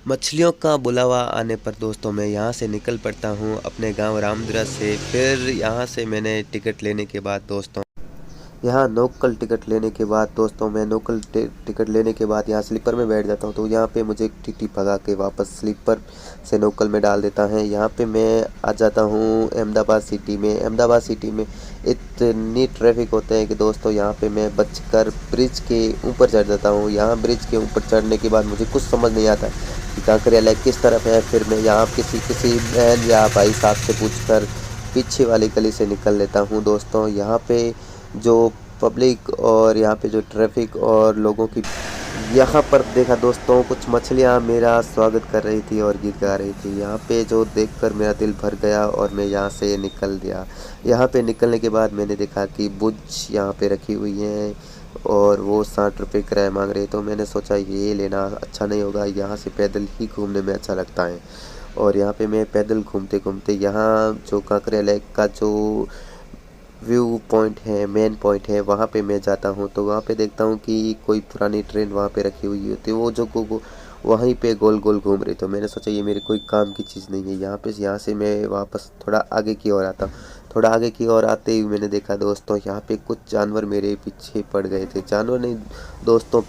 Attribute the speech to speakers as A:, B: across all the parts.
A: मछलियों का बुलावा आने पर दोस्तों मैं यहाँ से निकल पड़ता हूँ अपने गांव रामदरा से। फिर यहाँ से मैंने टिकट लेने के बाद दोस्तों यहाँ लोकल टिकट लेने के बाद दोस्तों मैं लोकल टिकट लेने के बाद यहाँ स्लीपर में बैठ जाता हूँ। तो यहाँ पे मुझे टीटी भगा के वापस स्लीपर से लोकल में डाल देता है। यहाँ पे मैं आ जाता हूँ अहमदाबाद सिटी में। अहमदाबाद सिटी में इतनी ट्रैफिक होते हैं कि दोस्तों यहाँ पे मैं बचकर ब्रिज के ऊपर चढ़ जाता हूँ। यहाँ ब्रिज के ऊपर चढ़ने के बाद मुझे कुछ समझ नहीं आता कि कांकरिया लेक किस तरफ है। फिर मैं यहाँ किसी बहन या भाई साहब से पूछकर पीछे वाली गली से निकल लेता हूँ। दोस्तों यहाँ पे जो पब्लिक और यहाँ पे जो ट्रैफिक और लोगों की यहाँ पर देखा दोस्तों कुछ मछलियाँ मेरा स्वागत कर रही थी और गीत गा रही थी। यहाँ पे जो देखकर मेरा दिल भर गया और मैं यहाँ से निकल गया। यहाँ पे निकलने के बाद मैंने देखा कि बुझ यहाँ पे रखी हुई हैं और वो 60 रुपये किराया मांग रहे। तो मैंने सोचा ये लेना अच्छा नहीं होगा, यहाँ से पैदल ही घूमने में अच्छा लगता है। और यहाँ पे मैं पैदल घूमते घूमते यहाँ जो कांकरिया लेक का जो व्यू पॉइंट है, मेन पॉइंट है, वहाँ पे मैं जाता हूँ। तो वहाँ पे देखता हूँ कि कोई पुरानी ट्रेन वहाँ पे रखी हुई होती है, वो जो वहीं पे गोल गोल घूम रही। तो मैंने सोचा ये मेरे कोई काम की चीज़ नहीं है। यहाँ से मैं वापस थोड़ा आगे की ओर आता हूँ। थोड़ा आगे की ओर आते ही मैंने देखा दोस्तों यहाँ पे कुछ जानवर मेरे पीछे पड़ गए थे। जानवर नहीं दोस्तों,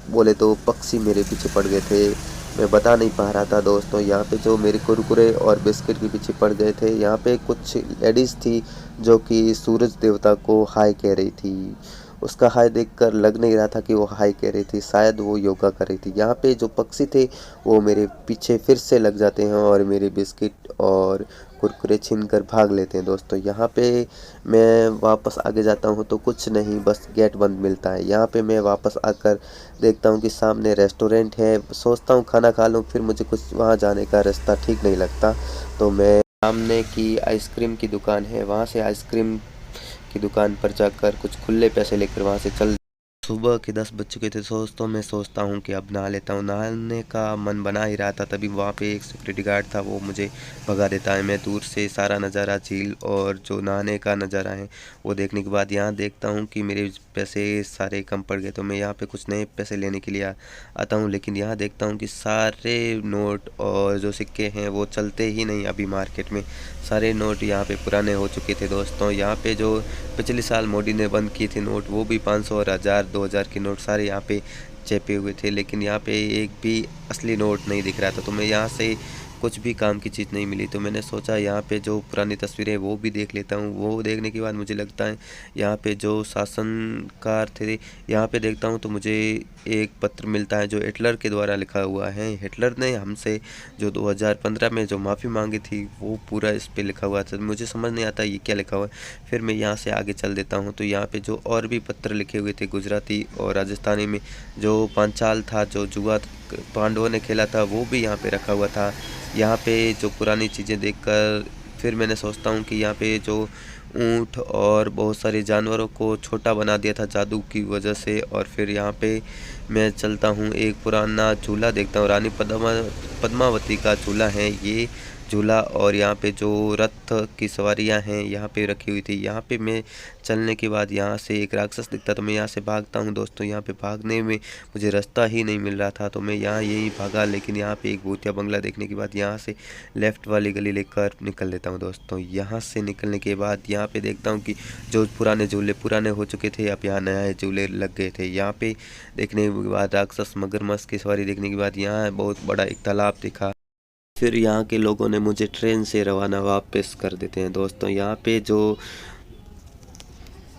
A: बोले तो पक्षी मेरे पीछे पड़ गए थे। मैं बता नहीं पा रहा था दोस्तों। यहाँ पे जो मेरे कुरकुरे और बिस्किट के पीछे पड़ गए थे। यहाँ पे कुछ लेडीज़ थी जो कि सूरज देवता को हाय कह रही थी। उसका हाय देखकर लग नहीं रहा था कि वो हाय कह रही थी, शायद वो योगा कर रही थी। यहाँ पे जो पक्षी थे वो मेरे पीछे फिर से लग जाते हैं और मेरे बिस्किट और कुरकुरे छीन कर भाग लेते हैं दोस्तों। यहाँ पे मैं वापस आगे जाता हूँ तो कुछ नहीं, बस गेट बंद मिलता है। यहाँ पे मैं वापस आकर देखता हूँ कि सामने रेस्टोरेंट है। सोचता हूँ खाना खा लूँ, फिर मुझे कुछ वहाँ जाने का रास्ता ठीक नहीं लगता। तो मैं सामने की आइसक्रीम की दुकान है, वहाँ से आइसक्रीम की दुकान पर जाकर कुछ खुले पैसे लेकर वहाँ से चल। सुबह के 10 बज चुके थे दोस्तों। मैं सोचता हूँ कि अब नहा लेता हूँ। नहाने का मन बना ही रहा था, तभी वहाँ पे एक सिक्योरिटी गार्ड था, वो मुझे भगा देता है। मैं दूर से सारा नज़ारा, झील और जो नहाने का नज़ारा है वो देखने के बाद यहाँ देखता हूँ कि मेरे पैसे सारे कम पड़ गए। तो मैं यहाँ पे कुछ नए पैसे लेने के लिए आता हूँ, लेकिन यहाँ देखता हूँ कि सारे नोट और जो सिक्के हैं वो चलते ही नहीं। अभी मार्केट में सारे नोट यहाँ पे पुराने हो चुके थे दोस्तों। यहाँ पे जो पिछले साल मोदी ने बंद किए थे नोट, वो भी 500 और 1000 2000 के नोट सारे यहाँ पे चेपे हुए थे, लेकिन यहाँ पे एक भी असली नोट नहीं दिख रहा था। तो मैं यहाँ से कुछ भी काम की चीज़ नहीं मिली। तो मैंने सोचा यहाँ पे जो पुरानी तस्वीरें वो भी देख लेता हूँ। वो देखने के बाद मुझे लगता है यहाँ पे जो शासनकार थे, यहाँ पे देखता हूँ तो मुझे एक पत्र मिलता है जो हिटलर के द्वारा लिखा हुआ है। हिटलर ने हमसे जो 2015 में जो माफ़ी मांगी थी वो पूरा इस पे लिखा हुआ था। मुझे समझ नहीं आता ये क्या लिखा हुआ है। फिर मैं यहाँ से आगे चल देता हूँ तो यहाँ पे जो और भी पत्र लिखे हुए थे गुजराती और राजस्थानी में, जो पांचाल था, जो जुआ पांडवों ने खेला था, वो भी यहाँ पे रखा हुआ था। यहाँ पे जो पुरानी चीज़ें देखकर फिर मैंने सोचता हूँ कि यहाँ पे जो ऊँट और बहुत सारे जानवरों को छोटा बना दिया था जादू की वजह से। और फिर यहाँ पे मैं चलता हूँ, एक पुराना झूला देखता हूँ, रानी पद्मावती का झूला है ये झूला। और यहाँ पे जो रथ की सवारियाँ हैं यहाँ पे रखी हुई थी। यहाँ पे मैं चलने के बाद यहाँ से एक राक्षस दिखता, तो मैं यहाँ से भागता हूँ दोस्तों। यहाँ पे भागने में मुझे रास्ता ही नहीं मिल रहा था, तो मैं यहाँ यही भागा। लेकिन यहाँ पे एक भूतिया बंगला देखने के बाद यहाँ से लेफ़्ट वाली गली लेकर निकल लेता हूँ दोस्तों। यहाँ से निकलने के बाद यहाँ पे देखता हूँ कि जो पुराने झूले पुराने हो चुके थे, अब यहाँ नए झूले लग गए थे। यहाँ पे देखने के बाद राक्षस मगरमच्छ की सवारी देखने के बाद यहाँ बहुत बड़ा एक तालाब दिखा। फिर यहाँ के लोगों ने मुझे ट्रेन से रवाना वापस कर देते हैं दोस्तों। यहाँ पे जो